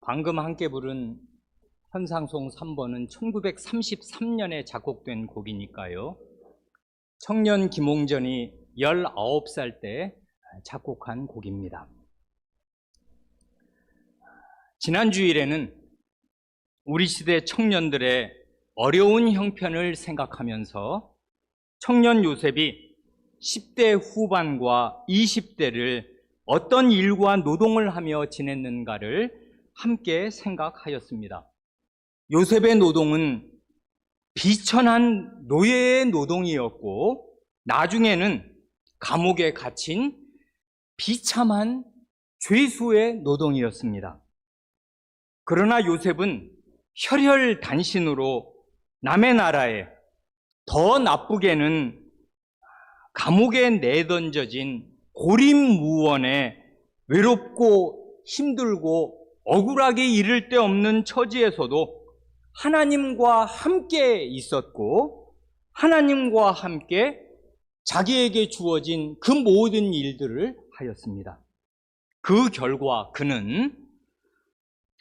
방금 함께 부른 현상송 3번은 1933년에 작곡된 곡이니까요. 청년 김홍전이 19살 때 작곡한 곡입니다. 지난 주일에는 우리 시대 청년들의 어려운 형편을 생각하면서 청년 요셉이 10대 후반과 20대를 어떤 일과 노동을 하며 지냈는가를 함께 생각하였습니다. 요셉의 노동은 비천한 노예의 노동이었고 나중에는 감옥에 갇힌 비참한 죄수의 노동이었습니다. 그러나 요셉은 혈혈단신으로 남의 나라에, 더 나쁘게는 감옥에 내던져진 고립무원에 외롭고 힘들고 억울하게 이를 데 없는 처지에서도 하나님과 함께 있었고 하나님과 함께 자기에게 주어진 그 모든 일들을 하였습니다. 그 결과 그는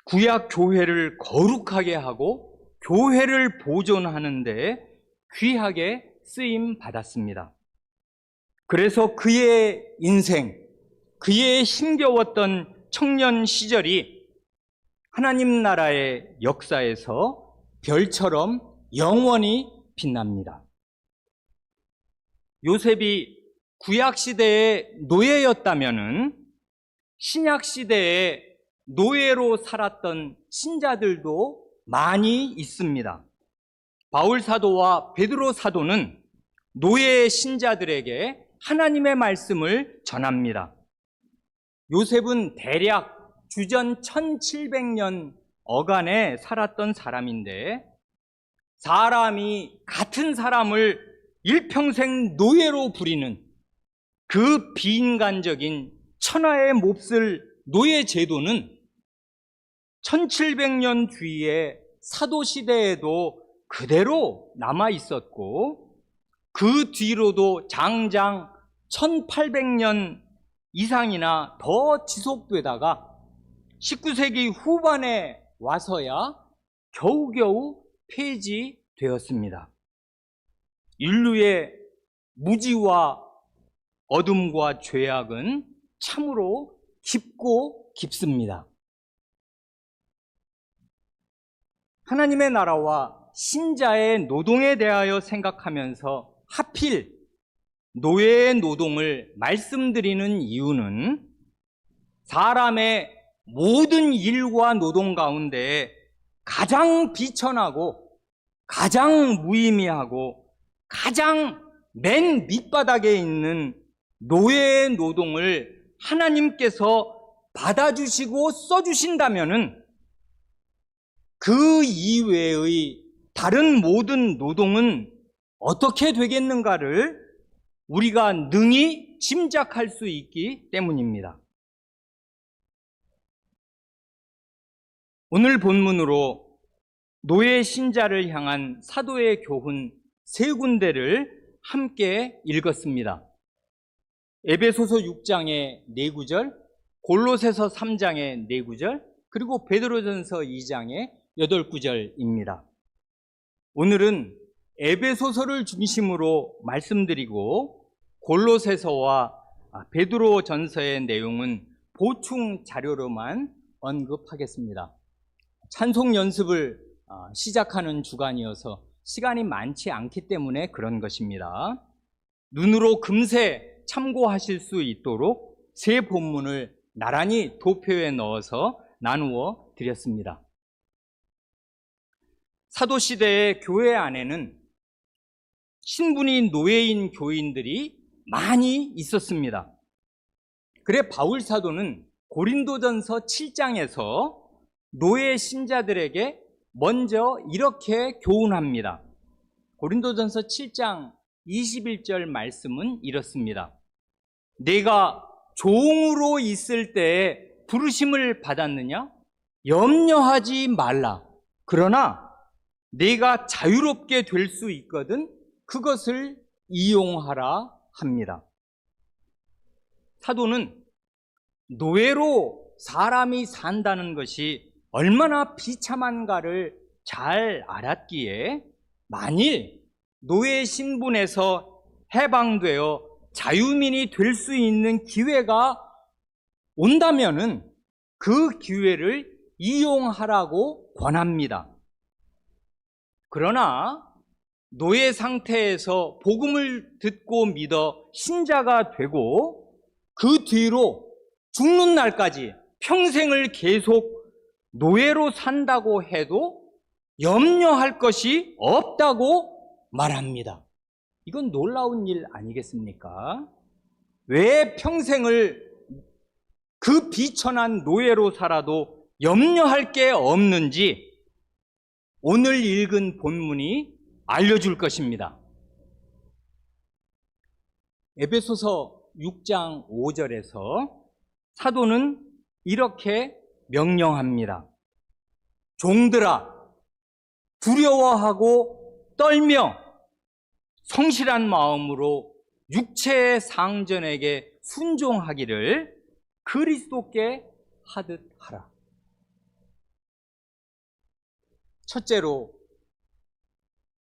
구약 교회를 거룩하게 하고 교회를 보존하는 데 귀하게 쓰임 받았습니다. 그래서 그의 인생, 그의 힘겨웠던 청년 시절이 하나님 나라의 역사에서 별처럼 영원히 빛납니다. 요셉이 구약시대의 노예였다면은 신약시대에 노예로 살았던 신자들도 많이 있습니다. 바울 사도와 베드로 사도는 노예의 신자들에게 하나님의 말씀을 전합니다. 요셉은 대략 주전 1700년 어간에 살았던 사람인데 사람이 같은 사람을 일평생 노예로 부리는 그 비인간적인 천하의 몹쓸 노예 제도는 1700년 뒤에 사도시대에도 그대로 남아 있었고 그 뒤로도 장장 1800년 이상이나 더 지속되다가 19세기 후반에 와서야 겨우겨우 폐지되었습니다. 인류의 무지와 어둠과 죄악은 참으로 깊고 깊습니다. 하나님의 나라와 신자의 노동에 대하여 생각하면서 하필 노예의 노동을 말씀드리는 이유는 사람의 모든 일과 노동 가운데 가장 비천하고 가장 무의미하고 가장 맨 밑바닥에 있는 노예의 노동을 하나님께서 받아주시고 써주신다면은 그 이외의 다른 모든 노동은 어떻게 되겠는가를 우리가 능히 짐작할 수 있기 때문입니다. 오늘 본문으로 노예 신자를 향한 사도의 교훈 세 군데를 함께 읽었습니다. 에베소서 6장의 4구절, 골로새서 3장의 4구절, 그리고 베드로전서 2장의 8구절입니다. 오늘은 에베소서를 중심으로 말씀드리고 골로새서와 베드로전서의 내용은 보충 자료로만 언급하겠습니다. 찬송 연습을 시작하는 주간이어서 시간이 많지 않기 때문에 그런 것입니다. 눈으로 금세 참고하실 수 있도록 세 본문을 나란히 도표에 넣어서 나누어 드렸습니다. 사도시대의 교회 안에는 신분이 노예인 교인들이 많이 있었습니다. 그래 바울 사도는 고린도전서 7장에서 노예 신자들에게 먼저 이렇게 교훈합니다. 고린도전서 7장 21절 말씀은 이렇습니다. 내가 종으로 있을 때에 부르심을 받았느냐? 염려하지 말라. 그러나 내가 자유롭게 될 수 있거든 그것을 이용하라 합니다. 사도는 노예로 사람이 산다는 것이 얼마나 비참한가를 잘 알았기에 만일 노예 신분에서 해방되어 자유민이 될 수 있는 기회가 온다면은 그 기회를 이용하라고 권합니다. 그러나 노예 상태에서 복음을 듣고 믿어 신자가 되고 그 뒤로 죽는 날까지 평생을 계속 노예로 산다고 해도 염려할 것이 없다고 말합니다. 이건 놀라운 일 아니겠습니까? 왜 평생을 그 비천한 노예로 살아도 염려할 게 없는지 오늘 읽은 본문이 알려줄 것입니다. 에베소서 6장 5절에서 사도는 이렇게 명령합니다. 종들아, 두려워하고 떨며 성실한 마음으로 육체의 상전에게 순종하기를 그리스도께 하듯 하라. 첫째로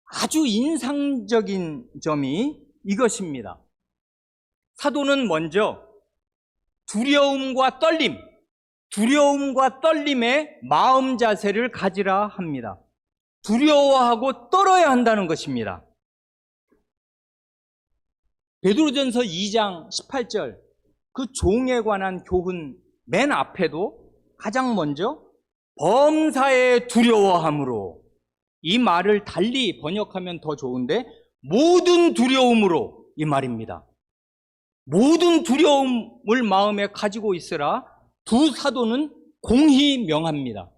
아주 인상적인 점이 이것입니다. 사도는 먼저 두려움과 떨림의 마음 자세를 가지라 합니다. 두려워하고 떨어야 한다는 것입니다. 베드로전서 2장 18절 그 종에 관한 교훈 맨 앞에도 가장 먼저 범사에 두려워함으로, 이 말을 달리 번역하면 더 좋은데 모든 두려움으로 이 말입니다. 모든 두려움을 마음에 가지고 있으라 두 사도는 공히 명합니다.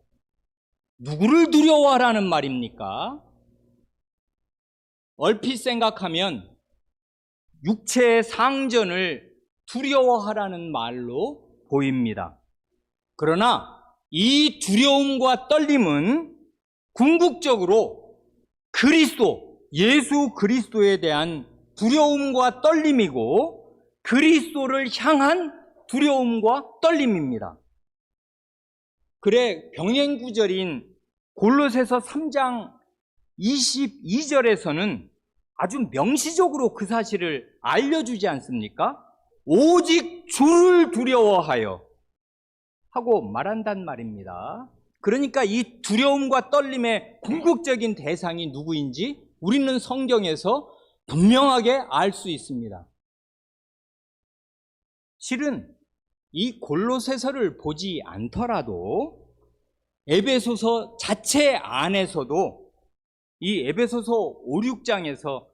누구를 두려워하라는 말입니까? 얼핏 생각하면 육체의 상전을 두려워하라는 말로 보입니다. 그러나 이 두려움과 떨림은 궁극적으로 예수 그리스도에 대한 두려움과 떨림이고 그리스도를 향한 두려움과 떨림입니다. 그래 병행구절인 골로새서 3장 22절에서는 아주 명시적으로 그 사실을 알려주지 않습니까? 오직 주를 두려워하여 하고 말한단 말입니다. 그러니까 이 두려움과 떨림의 궁극적인 대상이 누구인지 우리는 성경에서 분명하게 알 수 있습니다. 실은 이 골로새서를 보지 않더라도 에베소서 자체 안에서도 이 에베소서 5, 6장에서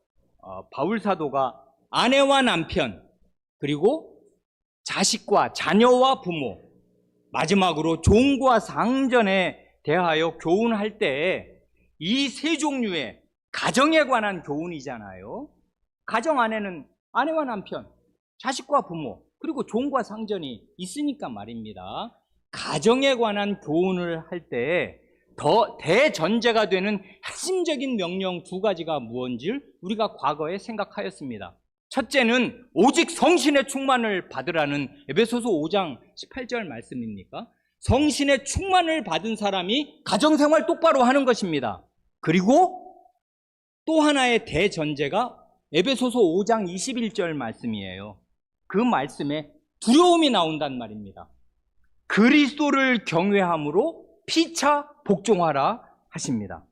바울 사도가 아내와 남편, 그리고 자식과 자녀와 부모, 마지막으로 종과 상전에 대하여 교훈할 때 이 세 종류의 가정에 관한 교훈이잖아요. 가정 안에는 아내와 남편, 자식과 부모, 그리고 종과 상전이 있으니까 말입니다. 가정에 관한 교훈을 할 때 더 대전제가 되는 핵심적인 명령 두 가지가 무엇인지 우리가 과거에 생각하였습니다. 첫째는 오직 성신의 충만을 받으라는 에베소서 5장 18절 말씀입니까? 성신의 충만을 받은 사람이 가정생활 똑바로 하는 것입니다. 그리고 또 하나의 대전제가 에베소서 5장 21절 말씀이에요. 그 말씀에 두려움이 나온단 말입니다. 그리스도를 경외함으로 피차 복종하라 하십니다.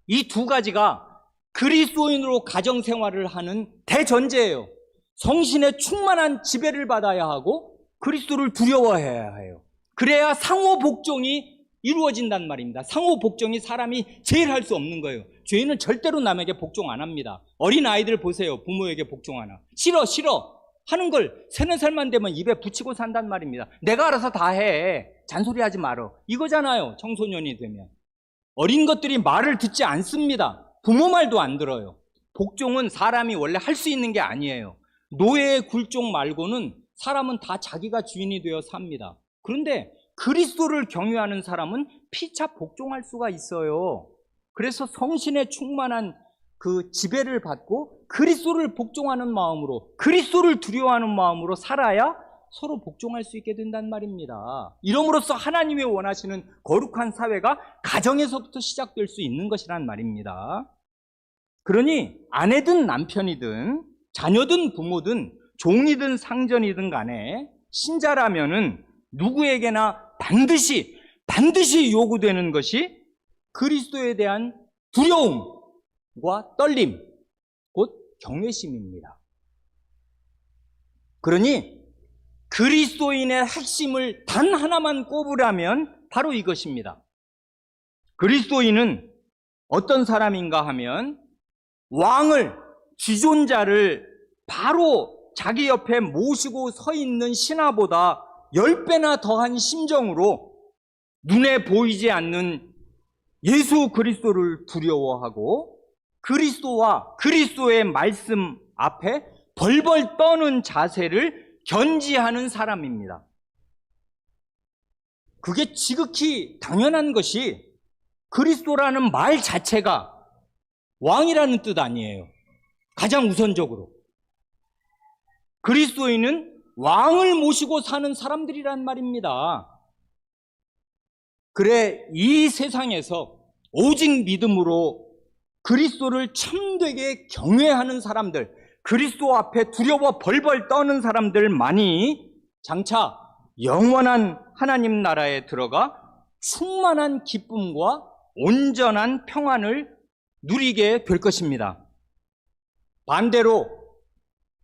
이 두 가지가 그리스도인으로 가정생활을 하는 대전제예요. 성신의 충만한 지배를 받아야 하고 그리스도를 두려워해야 해요. 그래야 상호 복종이 이루어진단 말입니다. 상호 복종이 사람이 제일 할 수 없는 거예요. 죄인은 절대로 남에게 복종 안 합니다. 어린 아이들 보세요. 부모에게 복종하나. 싫어 하는 걸 3-4살만 되면 입에 붙이고 산단 말입니다. 내가 알아서 다 해. 잔소리하지 말어. 이거잖아요. 청소년이 되면. 어린 것들이 말을 듣지 않습니다. 부모 말도 안 들어요. 복종은 사람이 원래 할 수 있는 게 아니에요. 노예의 굴종 말고는 사람은 다 자기가 주인이 되어 삽니다. 그런데 그리스도를 경외하는 사람은 피차 복종할 수가 있어요. 그래서 성신의 충만한 그 지배를 받고 그리스도를 복종하는 마음으로, 그리스도를 두려워하는 마음으로 살아야 서로 복종할 수 있게 된단 말입니다. 이러므로써 하나님이 원하시는 거룩한 사회가 가정에서부터 시작될 수 있는 것이란 말입니다. 그러니 아내든 남편이든 자녀든 부모든 종이든 상전이든 간에 신자라면은 누구에게나 반드시 요구되는 것이 그리스도에 대한 두려움과 떨림, 곧 경외심입니다. 그러니 그리스도인의 핵심을 단 하나만 꼽으라면 바로 이것입니다. 그리스도인은 어떤 사람인가 하면 왕을, 지존자를 바로 자기 옆에 모시고 서 있는 신하보다 10배나 더한 심정으로 눈에 보이지 않는 예수 그리스도를 두려워하고 그리스도와 그리스도의 말씀 앞에 벌벌 떠는 자세를 견지하는 사람입니다. 그게 지극히 당연한 것이 그리스도라는 말 자체가 왕이라는 뜻 아니에요. 가장 우선적으로. 그리스도인은 왕을 모시고 사는 사람들이란 말입니다. 그래, 이 세상에서 오직 믿음으로 그리스도를 참되게 경외하는 사람들, 그리스도 앞에 두려워 벌벌 떠는 사람들만이 장차 영원한 하나님 나라에 들어가 충만한 기쁨과 온전한 평안을 누리게 될 것입니다. 반대로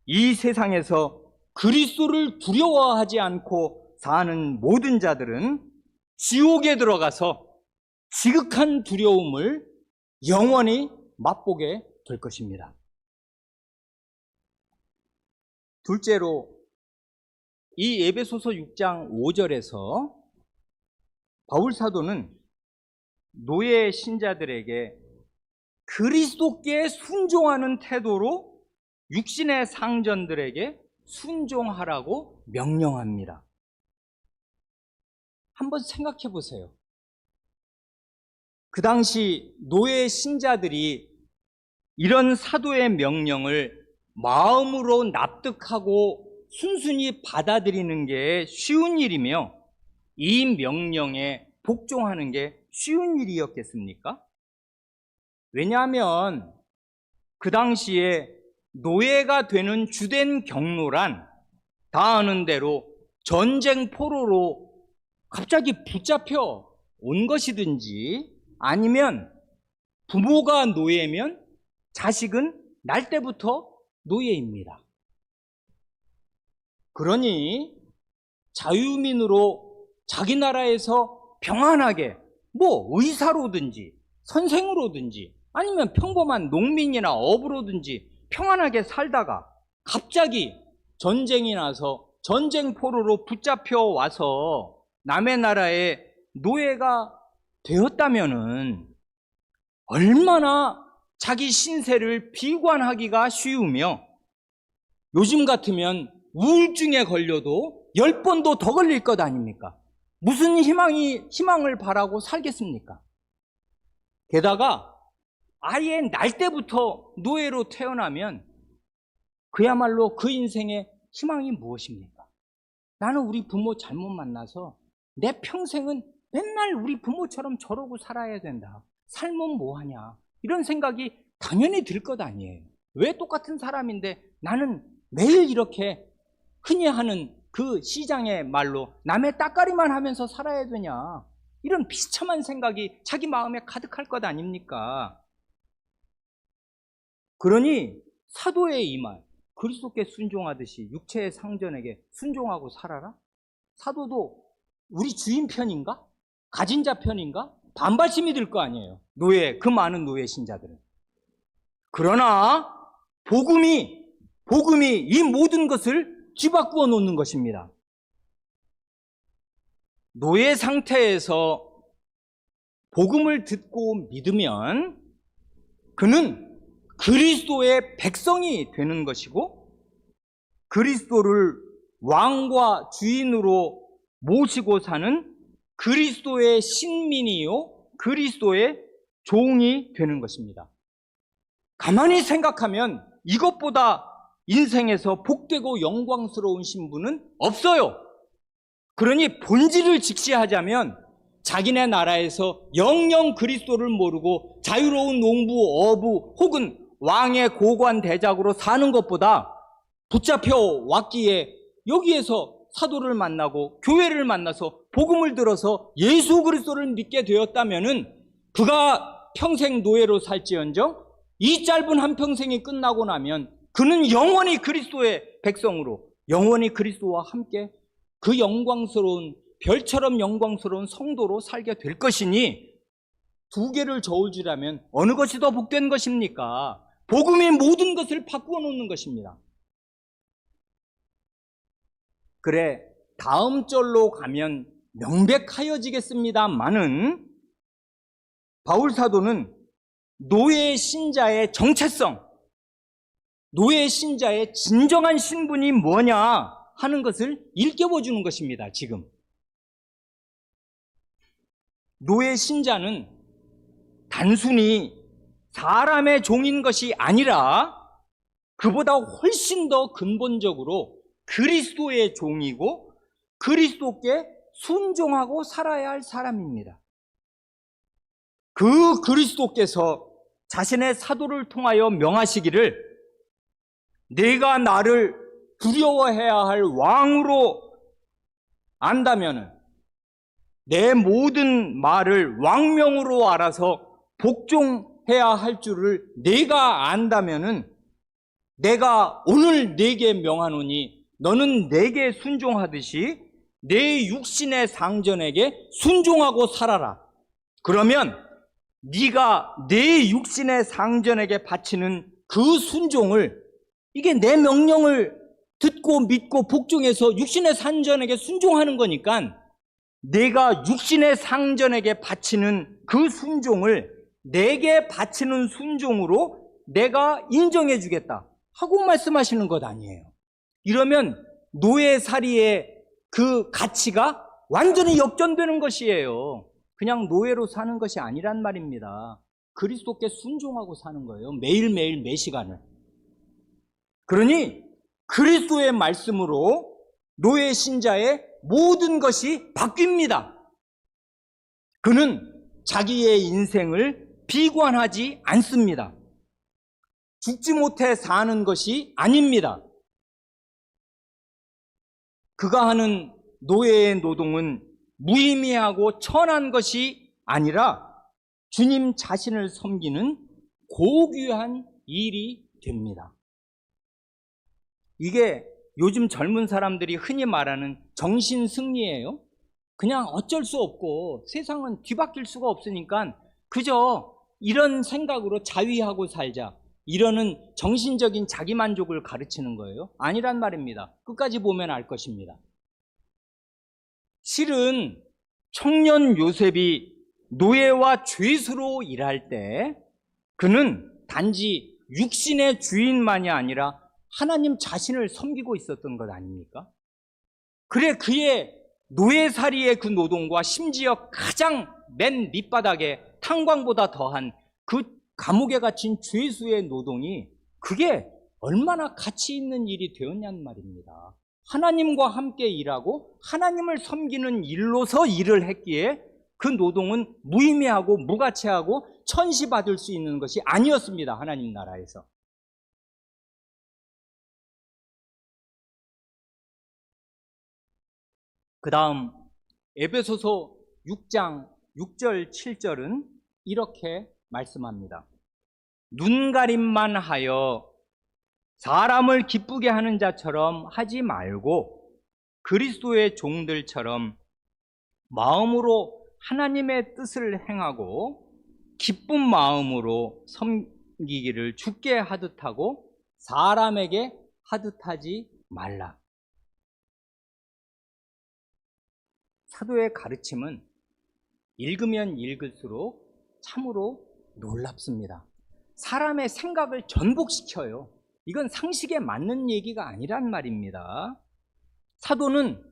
이 세상에서 그리스도를 두려워하지 않고 사는 모든 자들은 지옥에 들어가서 지극한 두려움을 영원히 맛보게 될 것입니다. 둘째로 이 에베소서 6장 5절에서 바울 사도는 노예 신자들에게 그리스도께 순종하는 태도로 육신의 상전들에게 순종하라고 명령합니다. 한번 생각해 보세요. 그 당시 노예 신자들이 이런 사도의 명령을 마음으로 납득하고 순순히 받아들이는 게 쉬운 일이며 이 명령에 복종하는 게 쉬운 일이었겠습니까? 왜냐하면 그 당시에 노예가 되는 주된 경로란 다 아는 대로 전쟁 포로로 갑자기 붙잡혀 온 것이든지 아니면 부모가 노예면 자식은 날 때부터 노예입니다. 그러니 자유민으로 자기 나라에서 평안하게 의사로든지 선생으로든지 아니면 평범한 농민이나 어부로든지 평안하게 살다가 갑자기 전쟁이 나서 전쟁 포로로 붙잡혀 와서 남의 나라의 노예가 되었다면은 얼마나 자기 신세를 비관하기가 쉬우며 요즘 같으면 우울증에 걸려도 10번도 더 걸릴 것 아닙니까? 무슨 희망을 바라고 살겠습니까? 게다가 아예 날 때부터 노예로 태어나면 그야말로 그 인생의 희망이 무엇입니까? 나는 우리 부모 잘못 만나서 내 평생은 맨날 우리 부모처럼 저러고 살아야 된다. 삶은 뭐하냐. 이런 생각이 당연히 들 것 아니에요. 왜 똑같은 사람인데 나는 매일 이렇게 흔히 하는 그 시장의 말로 남의 따까리만 하면서 살아야 되냐. 이런 비참한 생각이 자기 마음에 가득할 것 아닙니까? 그러니 사도의 이 말, 그리스도께 순종하듯이 육체의 상전에게 순종하고 살아라? 사도도 우리 주인 편인가? 가진 자 편인가? 반발심이 들 거 아니에요. 그 많은 노예 신자들은. 그러나 복음이 이 모든 것을 뒤바꾸어 놓는 것입니다. 노예 상태에서 복음을 듣고 믿으면 그는 그리스도의 백성이 되는 것이고 그리스도를 왕과 주인으로 모시고 사는 그리스도의 신민이요 그리스도의 종이 되는 것입니다. 가만히 생각하면 이것보다 인생에서 복되고 영광스러운 신분은 없어요. 그러니 본질을 직시하자면 자기네 나라에서 영영 그리스도를 모르고 자유로운 농부, 어부 혹은 왕의 고관 대작으로 사는 것보다 붙잡혀 왔기에 여기에서 사도를 만나고 교회를 만나서 복음을 들어서 예수 그리스도를 믿게 되었다면은 그가 평생 노예로 살지언정 이 짧은 한평생이 끝나고 나면 그는 영원히 그리스도의 백성으로 영원히 그리스도와 함께 그 영광스러운 별처럼 영광스러운 성도로 살게 될 것이니 두 개를 저울질하면 어느 것이 더 복된 것입니까? 복음이 모든 것을 바꾸어 놓는 것입니다. 그래, 다음 절로 가면 명백하여지겠습니다마는 바울 사도는 노예 신자의 정체성, 노예 신자의 진정한 신분이 뭐냐 하는 것을 일깨워주는 것입니다. 지금 노예 신자는 단순히 사람의 종인 것이 아니라 그보다 훨씬 더 근본적으로 그리스도의 종이고 그리스도께 순종하고 살아야 할 사람입니다. 그 그리스도께서 자신의 사도를 통하여 명하시기를 내가 나를 두려워해야 할 왕으로 안다면은 내 모든 말을 왕명으로 알아서 복종해야 할 줄을 내가 안다면은 내가 오늘 네게 명하노니 너는 내게 순종하듯이 내 육신의 상전에게 순종하고 살아라. 그러면 네가 내 육신의 상전에게 바치는 그 순종을 이게 내 명령을 듣고 믿고 복종해서 육신의 상전에게 순종하는 거니까 내가 육신의 상전에게 바치는 그 순종을 내게 바치는 순종으로 내가 인정해 주겠다 하고 말씀하시는 것 아니에요. 이러면 노예살이의 그 가치가 완전히 역전되는 것이에요. 그냥 노예로 사는 것이 아니란 말입니다. 그리스도께 순종하고 사는 거예요. 매일매일 매시간을. 그러니 그리스도의 말씀으로 노예 신자의 모든 것이 바뀝니다. 그는 자기의 인생을 비관하지 않습니다. 죽지 못해 사는 것이 아닙니다. 그가 하는 노예의 노동은 무의미하고 천한 것이 아니라 주님 자신을 섬기는 고귀한 일이 됩니다. 이게 요즘 젊은 사람들이 흔히 말하는 정신승리예요. 그냥 어쩔 수 없고 세상은 뒤바뀔 수가 없으니까 그저 이런 생각으로 자위하고 살자. 이러는 정신적인 자기만족을 가르치는 거예요. 아니란 말입니다. 끝까지 보면 알 것입니다. 실은 청년 요셉이 노예와 죄수로 일할 때 그는 단지 육신의 주인만이 아니라 하나님 자신을 섬기고 있었던 것 아닙니까? 그래 그의 노예살이의 그 노동과 심지어 가장 맨 밑바닥에 탄광보다 더한 그 감옥에 갇힌 죄수의 노동이 그게 얼마나 가치 있는 일이 되었냐는 말입니다. 하나님과 함께 일하고 하나님을 섬기는 일로서 일을 했기에 그 노동은 무의미하고 무가치하고 천시받을 수 있는 것이 아니었습니다. 하나님 나라에서. 그 다음 에베소서 6장 6절 7절은 이렇게 말씀합니다. 눈가림만 하여 사람을 기쁘게 하는 자처럼 하지 말고 그리스도의 종들처럼 마음으로 하나님의 뜻을 행하고 기쁜 마음으로 섬기기를 주께 하듯하고 사람에게 하듯하지 말라. 사도의 가르침은 읽으면 읽을수록 참으로 놀랍습니다. 사람의 생각을 전복시켜요. 이건 상식에 맞는 얘기가 아니란 말입니다. 사도는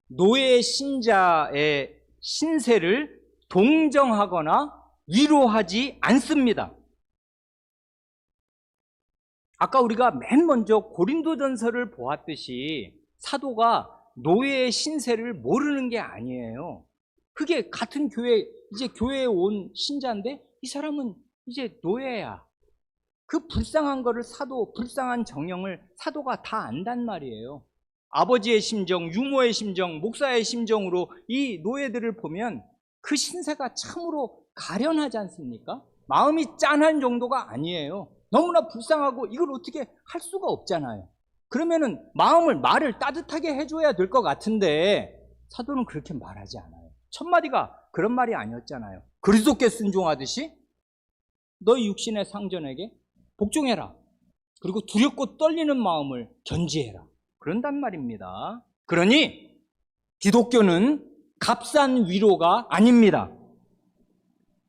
노예 신자의 신세를 동정하거나 위로하지 않습니다. 아까 우리가 맨 먼저 고린도전서를 보았듯이 사도가 노예의 신세를 모르는 게 아니에요. 그게 같은 교회, 이제 교회에 온 신자인데 이 사람은 이제 노예야. 그 불쌍한 거를 불쌍한 정령을 사도가 다 안단 말이에요. 아버지의 심정, 유모의 심정, 목사의 심정으로 이 노예들을 보면 그 신세가 참으로 가련하지 않습니까? 마음이 짠한 정도가 아니에요. 너무나 불쌍하고 이걸 어떻게 할 수가 없잖아요. 그러면은 말을 따뜻하게 해줘야 될 것 같은데 사도는 그렇게 말하지 않아요. 첫 마디가 그런 말이 아니었잖아요. 그리스도께 순종하듯이 너희 육신의 상전에게 복종해라. 그리고 두렵고 떨리는 마음을 견지해라. 그런단 말입니다. 그러니 기독교는 값싼 위로가 아닙니다.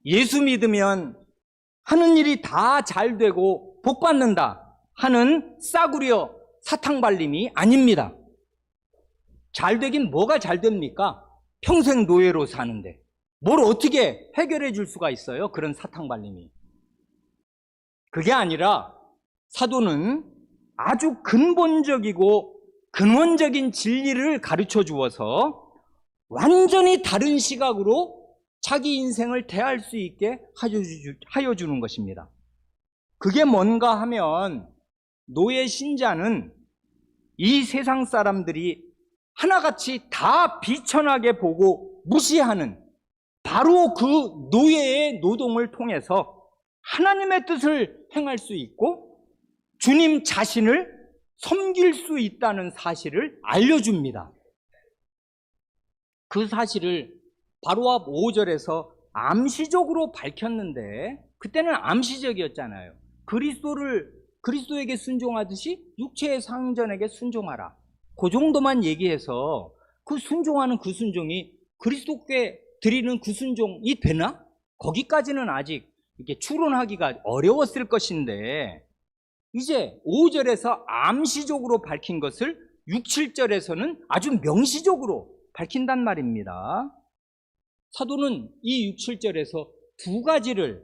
예수 믿으면 하는 일이 다 잘 되고 복 받는다 하는 싸구려 사탕발림이 아닙니다. 잘 되긴 뭐가 잘 됩니까? 평생 노예로 사는데 뭘 어떻게 해결해 줄 수가 있어요? 그런 사탕발림이. 그게 아니라 사도는 아주 근본적이고 근원적인 진리를 가르쳐 주어서 완전히 다른 시각으로 자기 인생을 대할 수 있게 하여 주는 것입니다. 그게 뭔가 하면 노예 신자는 이 세상 사람들이 하나같이 다 비천하게 보고 무시하는 바로 그 노예의 노동을 통해서 하나님의 뜻을 행할 수 있고 주님 자신을 섬길 수 있다는 사실을 알려줍니다. 그 사실을 바로 앞 5절에서 암시적으로 밝혔는데 그때는 암시적이었잖아요. 그리스도에게 순종하듯이 육체의 상전에게 순종하라. 그 정도만 얘기해서 그 순종하는 그 순종이 그리스도께 드리는 그 순종이 되나? 거기까지는 아직 이렇게 추론하기가 어려웠을 것인데 이제 5절에서 암시적으로 밝힌 것을 6, 7절에서는 아주 명시적으로 밝힌단 말입니다. 사도는 이 6, 7절에서 두 가지를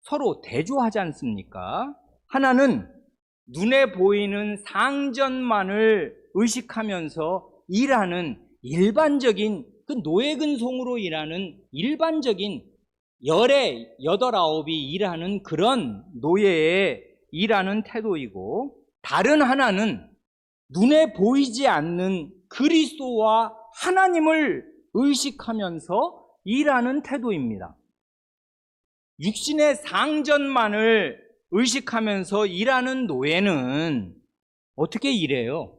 서로 대조하지 않습니까? 하나는 눈에 보이는 상전만을 의식하면서 일하는 일반적인 그 노예근송으로 일하는 일반적인 열의 8, 9이 일하는 그런 노예의 일하는 태도이고 다른 하나는 눈에 보이지 않는 그리스도와 하나님을 의식하면서 일하는 태도입니다. 육신의 상전만을 의식하면서 일하는 노예는 어떻게 일해요?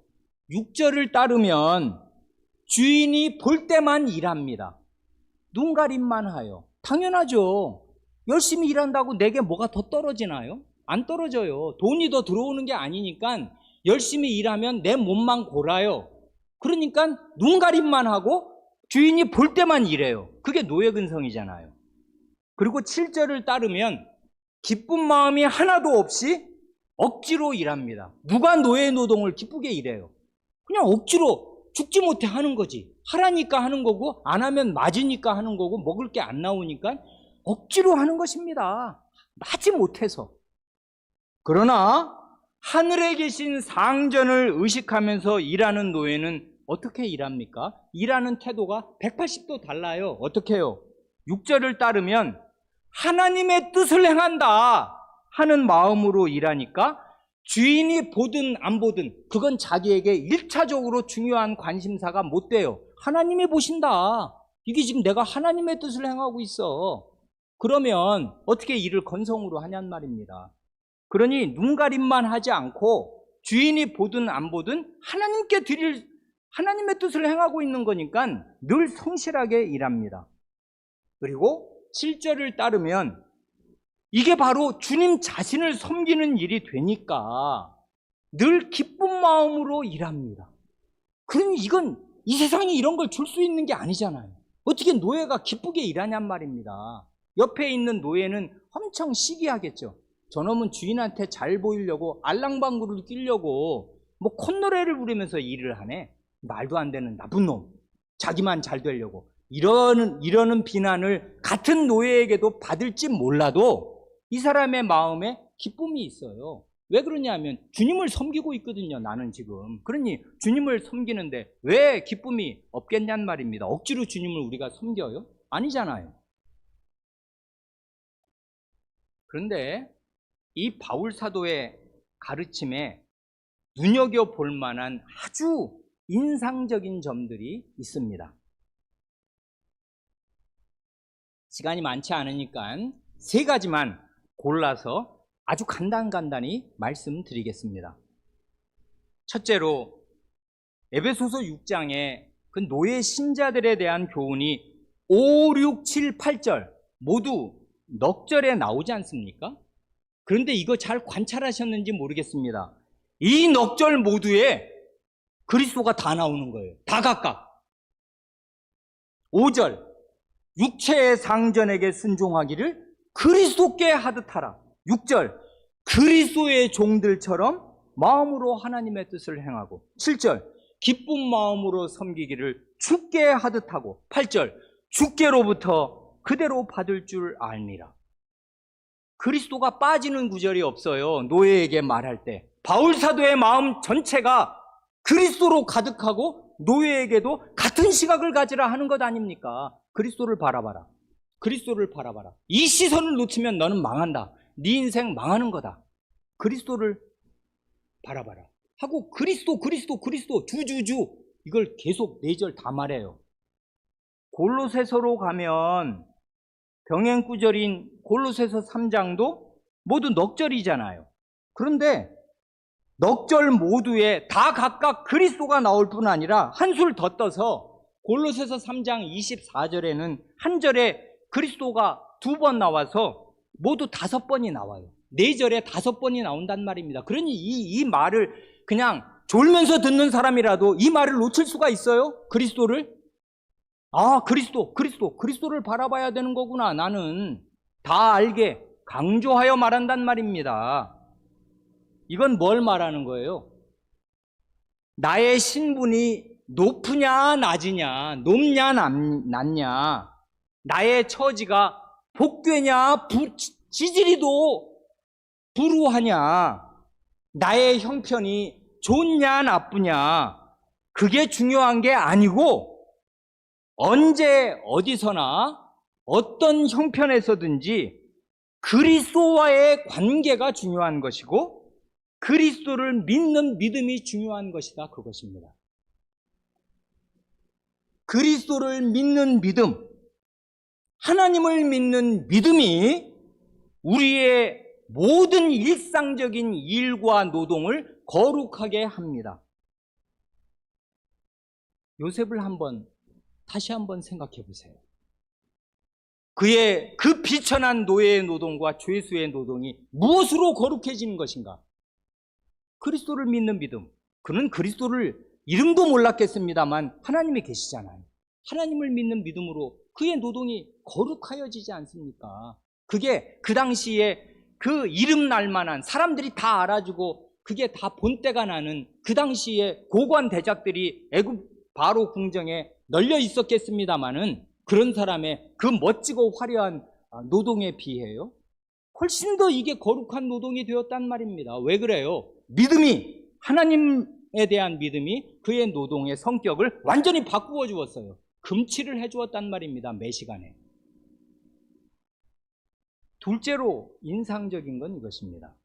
6절을 따르면 주인이 볼 때만 일합니다. 눈 가림만 하여. 당연하죠. 열심히 일한다고 내게 뭐가 더 떨어지나요? 안 떨어져요. 돈이 더 들어오는 게 아니니까 열심히 일하면 내 몸만 골아요. 그러니까 눈 가림만 하고 주인이 볼 때만 일해요. 그게 노예근성이잖아요. 그리고 7절을 따르면 기쁜 마음이 하나도 없이 억지로 일합니다. 누가 노예 노동을 기쁘게 일해요? 그냥 억지로 죽지 못해 하는 거지. 하라니까 하는 거고 안 하면 맞으니까 하는 거고 먹을 게 안 나오니까 억지로 하는 것입니다. 맞지 못해서. 그러나 하늘에 계신 상전을 의식하면서 일하는 노예는 어떻게 일합니까? 일하는 태도가 180도 달라요. 어떻게 해요? 6절을 따르면 하나님의 뜻을 행한다 하는 마음으로 일하니까 주인이 보든 안 보든 그건 자기에게 1차적으로 중요한 관심사가 못 돼요. 하나님이 보신다. 이게 지금 내가 하나님의 뜻을 행하고 있어. 그러면 어떻게 일을 건성으로 하냔 말입니다. 그러니 눈가림만 하지 않고 주인이 보든 안 보든 하나님께 드릴 하나님의 뜻을 행하고 있는 거니까 늘 성실하게 일합니다. 그리고 7절을 따르면 이게 바로 주님 자신을 섬기는 일이 되니까 늘 기쁜 마음으로 일합니다. 그러니 이건 이 세상에 이런 걸 줄 수 있는 게 아니잖아요. 어떻게 노예가 기쁘게 일하냔 말입니다. 옆에 있는 노예는 엄청 시기하겠죠. 저놈은 주인한테 잘 보이려고 알랑방구를 끼려고 뭐 콧노래를 부르면서 일을 하네. 말도 안 되는 나쁜 놈. 자기만 잘 되려고. 이러는 비난을 같은 노예에게도 받을지 몰라도 이 사람의 마음에 기쁨이 있어요. 왜 그러냐면 주님을 섬기고 있거든요, 나는 지금. 그러니 주님을 섬기는데 왜 기쁨이 없겠냔 말입니다. 억지로 주님을 우리가 섬겨요? 아니잖아요. 그런데 이 바울 사도의 가르침에 눈여겨볼 만한 아주 인상적인 점들이 있습니다. 시간이 많지 않으니까 세 가지만 골라서 아주 간단히 말씀드리겠습니다. 첫째로 에베소서 6장에 그 노예 신자들에 대한 교훈이 5, 6, 7, 8절 모두 넉절에 나오지 않습니까? 그런데 이거 잘 관찰하셨는지 모르겠습니다. 이 넉절 모두에 그리스도가 다 나오는 거예요. 다 각각. 5절 육체의 상전에게 순종하기를 그리스도께 하듯 하라. 6절 그리스도의 종들처럼 마음으로 하나님의 뜻을 행하고. 7절 기쁜 마음으로 섬기기를 주께 하듯 하고. 8절 주께로부터 그대로 받을 줄 알미라. 그리스도가 빠지는 구절이 없어요. 노예에게 말할 때 바울 사도의 마음 전체가 그리스도로 가득하고 노예에게도 같은 시각을 가지라 하는 것 아닙니까? 그리스도를 바라봐라. 그리스도를 바라봐라. 이 시선을 놓치면 너는 망한다. 네 인생 망하는 거다. 그리스도를 바라봐라 하고 그리스도 주주주 이걸 계속 4절 다 말해요. 골로새서로 가면 병행구절인 골로새서 3장도 모두 넉절이잖아요. 그런데 넉절 모두에 다 각각 그리스도가 나올 뿐 아니라 한술 더 떠서 골로새서 3장 24절에는 한 절에 그리스도가 2번 나와서 모두 5번이 나와요. 4절에 5번이 나온단 말입니다. 그러니 이 말을 그냥 졸면서 듣는 사람이라도 이 말을 놓칠 수가 있어요? 그리스도를? 그리스도를 바라봐야 되는 거구나. 나는 다 알게 강조하여 말한단 말입니다. 이건 뭘 말하는 거예요? 나의 신분이 높으냐 낮으냐, 높냐 낮냐, 나의 처지가 복되냐 지지리도 불우하냐, 나의 형편이 좋냐 나쁘냐, 그게 중요한 게 아니고 언제 어디서나 어떤 형편에서든지 그리스도와의 관계가 중요한 것이고 그리스도를 믿는 믿음이 중요한 것이다, 그것입니다. 그리스도를 믿는 믿음, 하나님을 믿는 믿음이 우리의 모든 일상적인 일과 노동을 거룩하게 합니다. 요셉을 다시 한번 생각해 보세요. 그의 그 비천한 노예의 노동과 죄수의 노동이 무엇으로 거룩해지는 것인가? 그리스도를 믿는 믿음. 그는 그리스도를 이름도 몰랐겠습니다만 하나님이 계시잖아요. 하나님을 믿는 믿음으로 그의 노동이 거룩하여지지 않습니까? 그게 그 당시에 그 이름 날 만한 사람들이 다 알아주고 그게 다 본때가 나는 그 당시에 고관 대작들이 애굽 바로 궁정에 널려 있었겠습니다마는 그런 사람의 그 멋지고 화려한 노동에 비해요 훨씬 더 이게 거룩한 노동이 되었단 말입니다. 왜 그래요? 믿음이, 하나님에 대한 믿음이 그의 노동의 성격을 완전히 바꾸어 주었어요. 금치를 해 주었단 말입니다. 매 시간에. 둘째로 인상적인 건 이것입니다.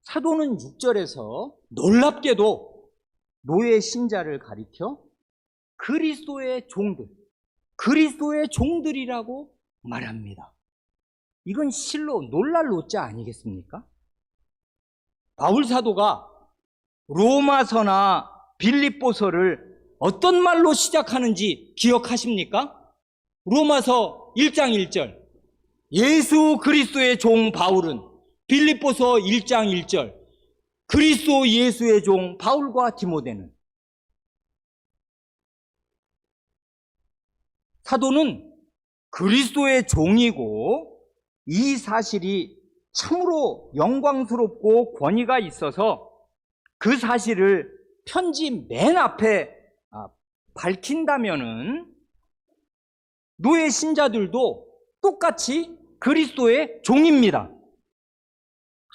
사도는 6절에서 놀랍게도 노예 신자를 가리켜 그리스도의 종들이라고 말합니다. 이건 실로 놀랄 노자 아니겠습니까? 바울 사도가 로마서나 빌립보서를 어떤 말로 시작하는지 기억하십니까? 로마서 1장 1절 예수 그리스도의 종 바울은, 빌립보서 1장 1절 그리스도 예수의 종 바울과 디모데는. 사도는 그리스도의 종이고 이 사실이 참으로 영광스럽고 권위가 있어서 그 사실을 편지 맨 앞에 밝힌다면은 노예 신자들도 똑같이 그리스도의 종입니다.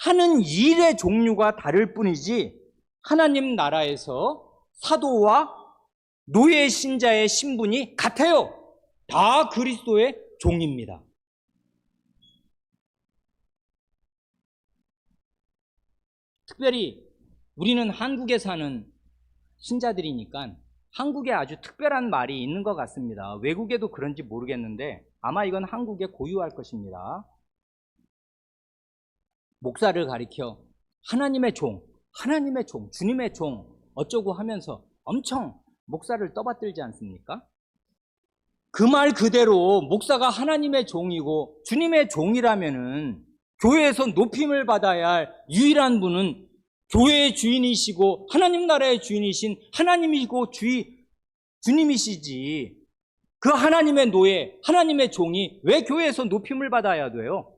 하는 일의 종류가 다를 뿐이지 하나님 나라에서 사도와 노예 신자의 신분이 같아요. 다 그리스도의 종입니다. 특별히 우리는 한국에 사는 신자들이니까 한국에 아주 특별한 말이 있는 것 같습니다. 외국에도 그런지 모르겠는데 아마 이건 한국에 고유할 것입니다. 목사를 가리켜 하나님의 종, 주님의 종 어쩌고 하면서 엄청 목사를 떠받들지 않습니까? 그 말 그대로 목사가 하나님의 종이고 주님의 종이라면은 교회에서 높임을 받아야 할 유일한 분은 교회의 주인이시고 하나님 나라의 주인이신 하나님이고 주님이시지. 그 하나님의 노예, 하나님의 종이 왜 교회에서 높임을 받아야 돼요?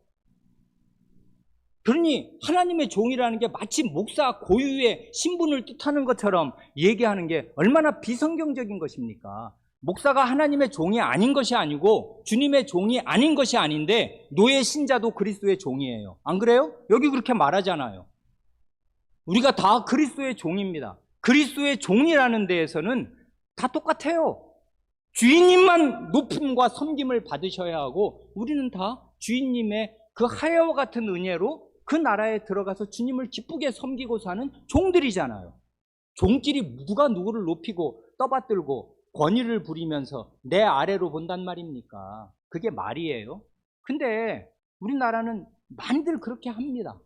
그러니 하나님의 종이라는 게 마치 목사 고유의 신분을 뜻하는 것처럼 얘기하는 게 얼마나 비성경적인 것입니까? 목사가 하나님의 종이 아닌 것이 아니고 주님의 종이 아닌 것이 아닌데 노예 신자도 그리스도의 종이에요. 안 그래요? 여기 그렇게 말하잖아요. 우리가 다 그리스도의 종입니다. 그리스도의 종이라는 데에서는 다 똑같아요. 주인님만 높임과 섬김을 받으셔야 하고 우리는 다 주인님의 그 하야와 같은 은혜로 그 나라에 들어가서 주님을 기쁘게 섬기고 사는 종들이잖아요. 종끼리 누가 누구를 높이고 떠받들고 권위를 부리면서 내 아래로 본단 말입니까? 그게 말이에요. 근데 우리나라는 많이들 그렇게 합니다.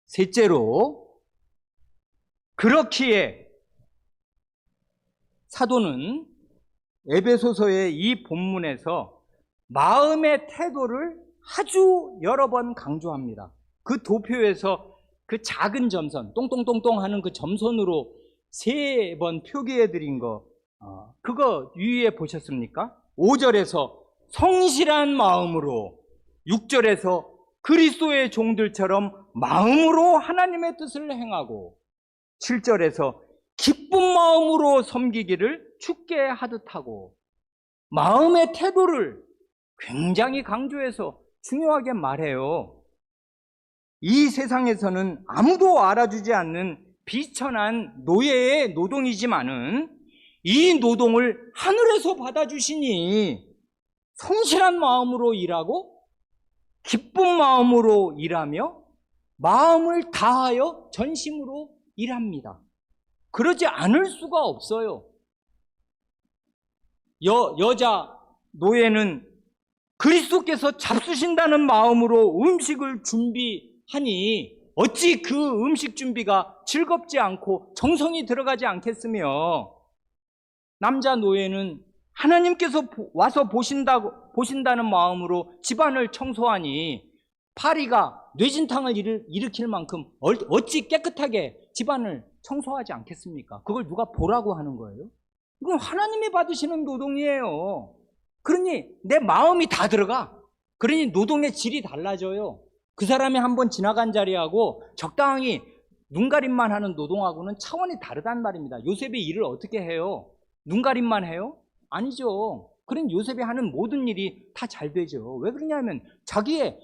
셋째로, 그렇기에 사도는 에베소서의 이 본문에서 마음의 태도를 아주 여러 번 강조합니다. 그 도표에서 그 작은 점선, 똥똥똥똥 하는 그 점선으로 3번 표기해 드린 거, 그거 유의해 보셨습니까? 5절에서 성실한 마음으로, 6절에서 그리스도의 종들처럼 마음으로 하나님의 뜻을 행하고, 7절에서 기쁜 마음으로 섬기기를 주께 하듯 하고, 마음의 태도를 굉장히 강조해서 중요하게 말해요. 이 세상에서는 아무도 알아주지 않는 비천한 노예의 노동이지만은 이 노동을 하늘에서 받아주시니 성실한 마음으로 일하고 기쁜 마음으로 일하며 마음을 다하여 전심으로 일합니다. 그러지 않을 수가 없어요. 여자 노예는 그리스도께서 잡수신다는 마음으로 음식을 준비하니 어찌 그 음식 준비가 즐겁지 않고 정성이 들어가지 않겠으며, 남자 노예는 하나님께서 와서 보신다는 마음으로 집안을 청소하니 파리가 뇌진탕을 일으킬 만큼 어찌 깨끗하게 집안을 청소하지 않겠습니까? 그걸 누가 보라고 하는 거예요? 이건 하나님이 받으시는 노동이에요. 그러니 내 마음이 다 들어가. 그러니 노동의 질이 달라져요. 그 사람이 한번 지나간 자리하고 적당히 눈가림만 하는 노동하고는 차원이 다르단 말입니다. 요셉이 일을 어떻게 해요? 눈가림만 해요? 아니죠. 그러니 요셉이 하는 모든 일이 다 잘 되죠. 왜 그러냐면 자기의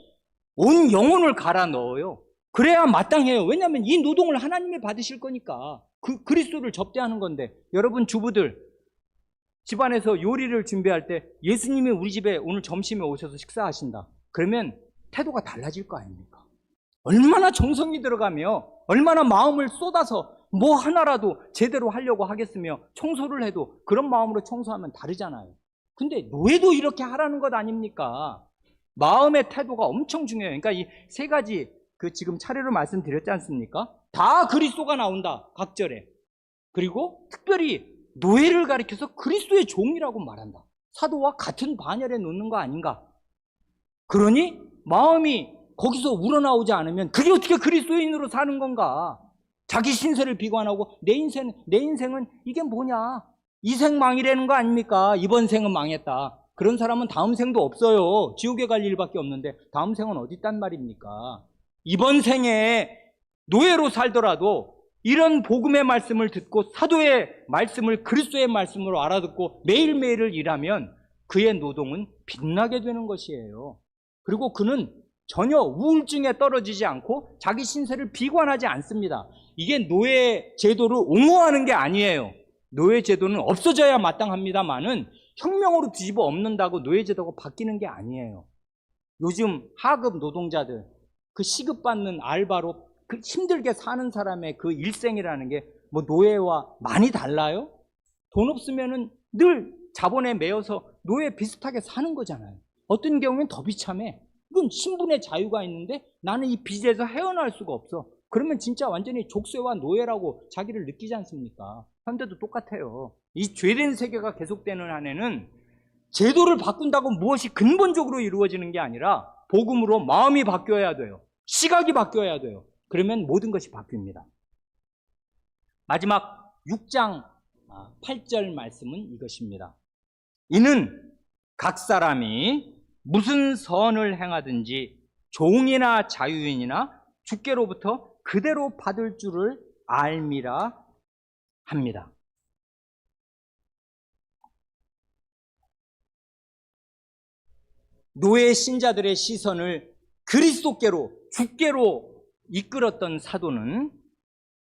온 영혼을 갈아 넣어요. 그래야 마땅해요. 왜냐하면 이 노동을 하나님이 받으실 거니까. 그리스도를 접대하는 건데, 여러분 주부들 집안에서 요리를 준비할 때 예수님이 우리 집에 오늘 점심에 오셔서 식사하신다. 그러면 태도가 달라질 거 아닙니까? 얼마나 정성이 들어가며 얼마나 마음을 쏟아서 뭐 하나라도 제대로 하려고 하겠으며 청소를 해도 그런 마음으로 청소하면 다르잖아요. 근데 노예도 이렇게 하라는 것 아닙니까? 마음의 태도가 엄청 중요해요. 그러니까 이 3가지 지금 차례로 말씀드렸지 않습니까? 다 그리스도가 나온다, 각절에. 그리고 특별히 노예를 가리켜서 그리스도의 종이라고 말한다. 사도와 같은 반열에 놓는 거 아닌가? 그러니 마음이 거기서 우러나오지 않으면 그게 어떻게 그리스도인으로 사는 건가? 자기 신세를 비관하고 내 인생은 이게 뭐냐? 이 생 망이라는 거 아닙니까? 이번 생은 망했다. 그런 사람은 다음 생도 없어요. 지옥에 갈 일밖에 없는데 다음 생은 어디 있단 말입니까? 이번 생에 노예로 살더라도 이런 복음의 말씀을 듣고 사도의 말씀을 그리스도의 말씀으로 알아듣고 매일매일을 일하면 그의 노동은 빛나게 되는 것이에요. 그리고 그는 전혀 우울증에 떨어지지 않고 자기 신세를 비관하지 않습니다. 이게 노예 제도를 옹호하는 게 아니에요. 노예 제도는 없어져야 마땅합니다만은 혁명으로 뒤집어 엎는다고 노예 제도가 바뀌는 게 아니에요. 요즘 하급 노동자들, 그 시급받는 알바로 그 힘들게 사는 사람의 그 일생이라는 게 뭐 노예와 많이 달라요? 돈 없으면은 늘 자본에 매여서 노예 비슷하게 사는 거잖아요. 어떤 경우엔 더 비참해. 이건 신분의 자유가 있는데 나는 이 빚에서 헤어날 수가 없어. 그러면 진짜 완전히 족쇄와 노예라고 자기를 느끼지 않습니까? 현대도 똑같아요. 이 죄된 세계가 계속되는 한에는 제도를 바꾼다고 무엇이 근본적으로 이루어지는 게 아니라 복음으로 마음이 바뀌어야 돼요. 시각이 바뀌어야 돼요. 그러면 모든 것이 바뀝니다. 마지막 6장 8절 말씀은 이것입니다. 이는 각 사람이 무슨 선을 행하든지 종이나 자유인이나 주께로부터 그대로 받을 줄을 알미라 합니다. 노예 신자들의 시선을 그리스도께로, 주께로 이끌었던 사도는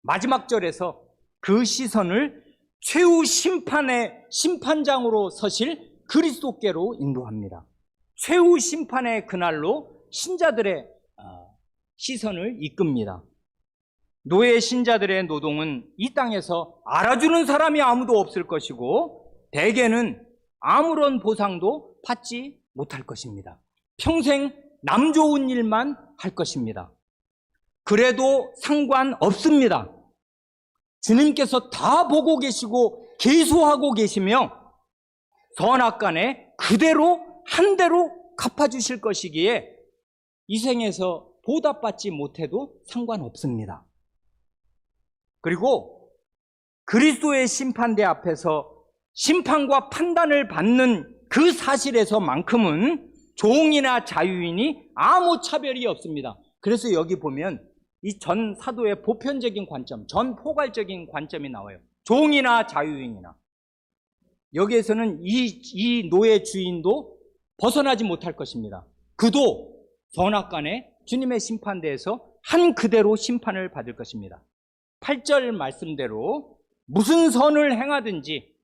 마지막 절에서 그 시선을 최후 심판의 심판장으로 서실 그리스도께로 인도합니다. 최후 심판의 그날로 신자들의 시선을 이끕니다. 노예 신자들의 노동은 이 땅에서 알아주는 사람이 아무도 없을 것이고 대개는 아무런 보상도 받지 못할 것입니다. 평생 남 좋은 일만 할 것입니다. 그래도 상관없습니다. 주님께서 다 보고 계시고 계수하고 계시며 선악간에 그대로 한 대로 갚아주실 것이기에 이 생에서 보답받지 못해도 상관없습니다. 그리고 그리스도의 심판대 앞에서 심판과 판단을 받는 그 사실에서만큼은 종이나 자유인이 아무 차별이 없습니다. 그래서 여기 보면 이 전 사도의 보편적인 관점, 전 포괄적인 관점이 나와요. 종이나 자유인이나. 여기에서는 이 노예 주인도 벗어나지 못할 것입니다. 그도 선악간에 주님의 심판대에서 한 그대로 심판을 받을 것입니다. 8절 말씀대로 무슨 선을 행하든지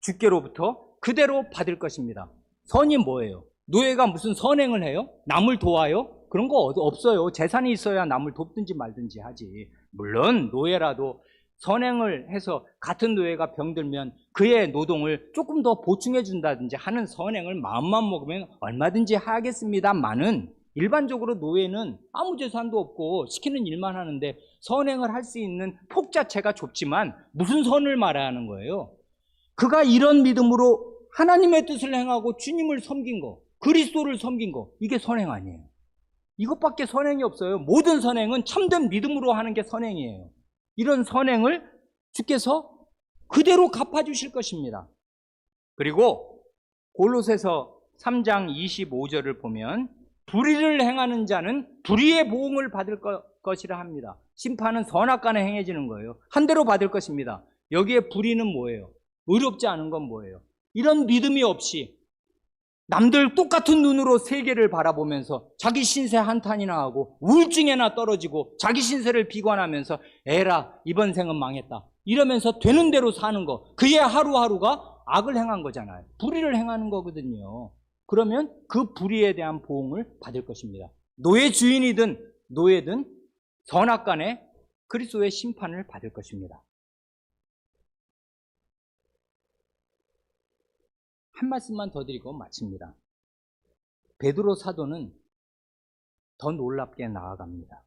주께로부터 그대로 받을 것입니다. 선이 뭐예요? 노예가 무슨 선행을 해요? 남을 도와요? 그런 거 없어요. 재산이 있어야 남을 돕든지 말든지 하지. 물론 노예라도 선행을 해서 같은 노예가 병들면 그의 노동을 조금 더 보충해 준다든지 하는 선행을 마음만 먹으면 얼마든지 하겠습니다만은 일반적으로 노예는 아무 재산도 없고 시키는 일만 하는데 선행을 할 수 있는 폭 자체가 좁지만 무슨 선을 말하는 거예요? 그가 이런 믿음으로 하나님의 뜻을 행하고 주님을 섬긴 거, 그리스도를 섬긴 거, 이게 선행 아니에요. 이것밖에 선행이 없어요. 모든 선행은 참된 믿음으로 하는 게 선행이에요. 이런 선행을 주께서 그대로 갚아주실 것입니다. 그리고 골로새서 3장 25절을 보면 불의를 행하는 자는 불의의 보응을 받을 것이라 합니다. 심판은 선악간에 행해지는 거예요. 한 대로 받을 것입니다. 여기에 불의는 뭐예요? 의롭지 않은 건 뭐예요? 이런 믿음이 없이 남들 똑같은 눈으로 세계를 바라보면서 자기 신세 한탄이나 하고 우울증에나 떨어지고 자기 신세를 비관하면서 에라 이번 생은 망했다 이러면서 되는 대로 사는 거, 그의 하루하루가 악을 행한 거잖아요. 불의를 행하는 거거든요. 그러면 그 불의에 대한 보응을 받을 것입니다. 노예 주인이든 노예든 선악간에 그리스도의 심판을 받을 것입니다. 한 말씀만 더 드리고 마칩니다. 베드로 사도는 더 놀랍게 나아갑니다.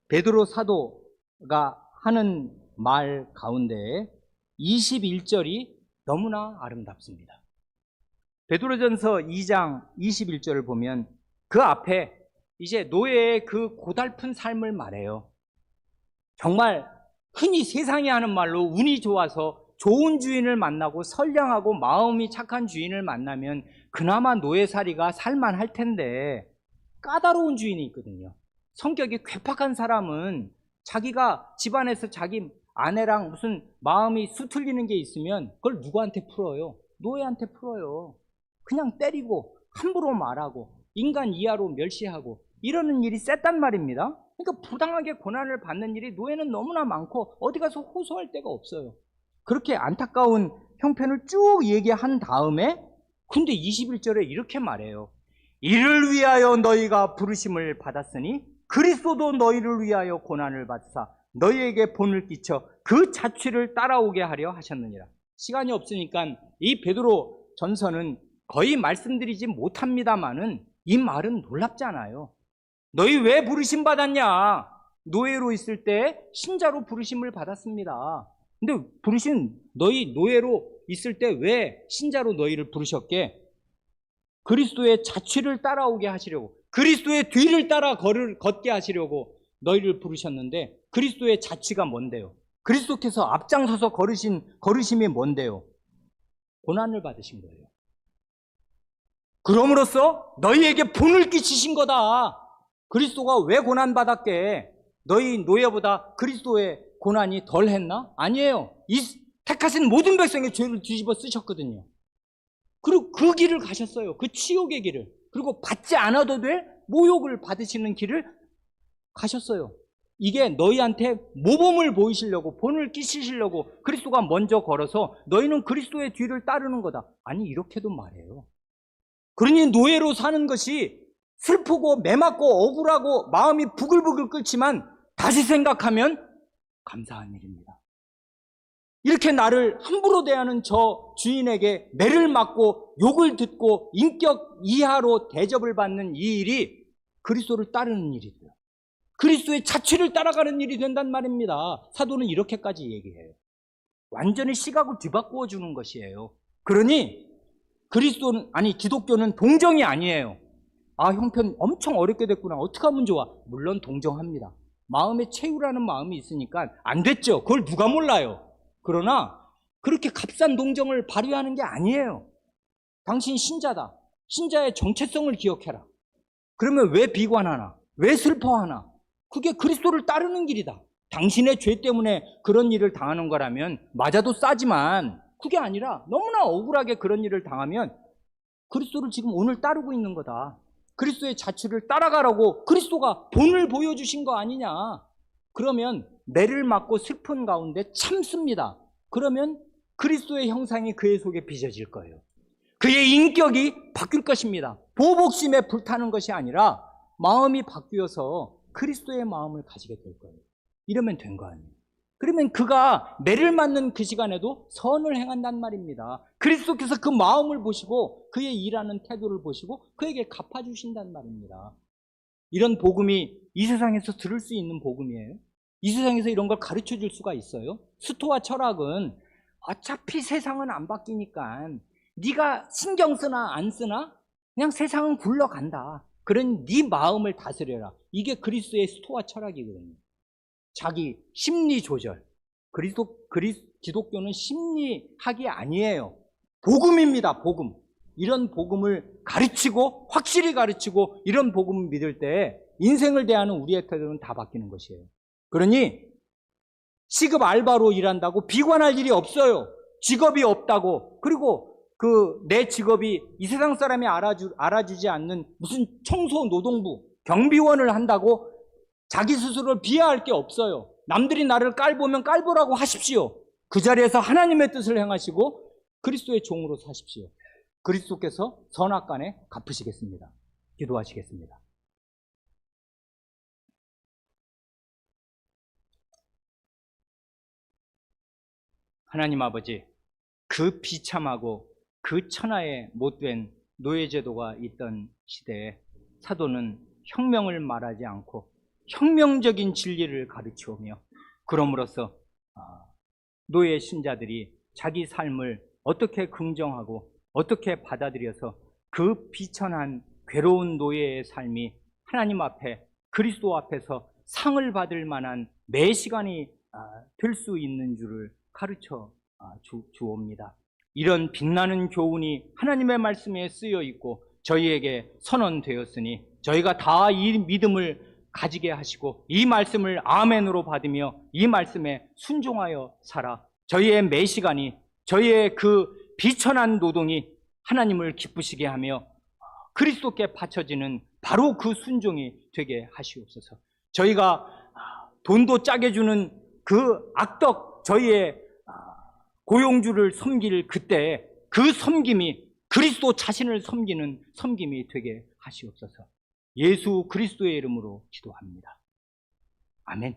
베드로 사도가 하는 말 가운데 21절이 너무나 아름답습니다. 베드로전서 2장 21절을 보면 그 앞에 이제 노예의 그 고달픈 삶을 말해요. 정말 흔히 세상이 하는 말로 운이 좋아서 좋은 주인을 만나고 선량하고 마음이 착한 주인을 만나면 그나마 노예살이가 살만할 텐데 까다로운 주인이 있거든요. 성격이 괴팍한 사람은 자기가 집안에서 자기 아내랑 무슨 마음이 수틀리는 게 있으면 그걸 누구한테 풀어요? 노예한테 풀어요. 그냥 때리고 함부로 말하고 인간 이하로 멸시하고 이러는 일이 셌단 말입니다. 그러니까 부당하게 고난을 받는 일이 노예는 너무나 많고 어디 가서 호소할 데가 없어요. 그렇게 안타까운 형편을 쭉 얘기한 다음에 근데 21절에 이렇게 말해요. 이를 위하여 너희가 부르심을 받았으니 그리스도도 너희를 위하여 고난을 받사 너희에게 본을 끼쳐 그 자취를 따라오게 하려 하셨느니라. 시간이 없으니까 이 베드로 전서는 거의 말씀드리지 못합니다마는 이 말은 놀랍잖아요. 너희 왜 부르심 받았냐? 노예로 있을 때 신자로 부르심을 받았습니다. 근데 너희 노예로 있을 때 왜 신자로 너희를 부르셨게? 그리스도의 자취를 따라오게 하시려고, 그리스도의 뒤를 따라 걷게 하시려고 너희를 부르셨는데 그리스도의 자취가 뭔데요? 그리스도께서 앞장서서 걸으심이 뭔데요? 고난을 받으신 거예요. 그럼으로써 너희에게 본을 끼치신 거다. 그리스도가 왜 고난받았게? 너희 노예보다 그리스도의 고난이 덜 했나? 아니에요. 이 택하신 모든 백성의 죄를 뒤집어 쓰셨거든요. 그리고 그 길을 가셨어요. 그 치욕의 길을. 그리고 받지 않아도 될 모욕을 받으시는 길을 가셨어요. 이게 너희한테 모범을 보이시려고, 본을 끼치시려고 그리스도가 먼저 걸어서 너희는 그리스도의 뒤를 따르는 거다. 아니, 이렇게도 말해요. 그러니 노예로 사는 것이 슬프고 매맞고 억울하고 마음이 부글부글 끓지만 다시 생각하면 감사한 일입니다. 이렇게 나를 함부로 대하는 저 주인에게 매를 맞고 욕을 듣고 인격 이하로 대접을 받는 이 일이 그리스도를 따르는 일이 돼요. 그리스도의 자취를 따라가는 일이 된단 말입니다. 사도는 이렇게까지 얘기해요. 완전히 시각을 뒤바꾸어 주는 것이에요. 그러니 기독교는 동정이 아니에요. 아, 형편 엄청 어렵게 됐구나. 어떻게 하면 좋아? 물론 동정합니다. 마음에 채우라는 마음이 있으니까 안 됐죠. 그걸 누가 몰라요. 그러나 그렇게 값싼 동정을 발휘하는 게 아니에요. 당신 신자다. 신자의 정체성을 기억해라. 그러면 왜 비관하나? 왜 슬퍼하나? 그게 그리스도를 따르는 길이다. 당신의 죄 때문에 그런 일을 당하는 거라면 맞아도 싸지만 그게 아니라 너무나 억울하게 그런 일을 당하면 그리스도를 지금 오늘 따르고 있는 거다. 그리스도의 자취를 따라가라고 그리스도가 본을 보여주신 거 아니냐. 그러면 매를 맞고 슬픈 가운데 참습니다. 그러면 그리스도의 형상이 그의 속에 빚어질 거예요. 그의 인격이 바뀔 것입니다. 보복심에 불타는 것이 아니라 마음이 바뀌어서 그리스도의 마음을 가지게 될 거예요. 이러면 된 거 아니에요. 그러면 그가 매를 맞는 그 시간에도 선을 행한단 말입니다. 그리스도께서 그 마음을 보시고 그의 일하는 태도를 보시고 그에게 갚아주신단 말입니다. 이런 복음이 이 세상에서 들을 수 있는 복음이에요. 이 세상에서 이런 걸 가르쳐 줄 수가 있어요. 스토아 철학은 어차피 세상은 안 바뀌니까 네가 신경 쓰나 안 쓰나 그냥 세상은 굴러간다. 그런 네 마음을 다스려라. 이게 그리스도의 스토아 철학이거든요. 자기 심리 조절. 기독교는 심리학이 아니에요. 복음입니다. 복음. 이런 복음을 가르치고 확실히 가르치고 이런 복음을 믿을 때 인생을 대하는 우리의 태도는 다 바뀌는 것이에요. 그러니 시급 알바로 일한다고 비관할 일이 없어요. 직업이 없다고. 그리고 내 직업이 이 세상 사람이 알아주지 않는 무슨 청소 노동부 경비원을 한다고 자기 스스로를 비하할 게 없어요. 남들이 나를 깔보면 깔보라고 하십시오. 그 자리에서 하나님의 뜻을 행하시고 그리스도의 종으로 사십시오. 그리스도께서 선악간에 갚으시겠습니다. 기도하시겠습니다. 하나님 아버지, 그 비참하고 그 천하에 못된 노예제도가 있던 시대에 사도는 혁명을 말하지 않고 혁명적인 진리를 가르치오며 그럼으로써 노예 신자들이 자기 삶을 어떻게 긍정하고 어떻게 받아들여서 그 비천한 괴로운 노예의 삶이 하나님 앞에 그리스도 앞에서 상을 받을 만한 매 시간이 될 수 있는 줄을 가르쳐 주옵니다. 이런 빛나는 교훈이 하나님의 말씀에 쓰여 있고 저희에게 선언되었으니 저희가 다 이 믿음을 가지게 하시고 이 말씀을 아멘으로 받으며 이 말씀에 순종하여 살아 저희의 매 시간이 저희의 그 비천한 노동이 하나님을 기쁘시게 하며 그리스도께 바쳐지는 바로 그 순종이 되게 하시옵소서. 저희가 돈도 짜게 주는 그 악덕 저희의 고용주를 섬길 그때 그 섬김이 그리스도 자신을 섬기는 섬김이 되게 하시옵소서. 예수 그리스도의 이름으로 기도합니다. 아멘.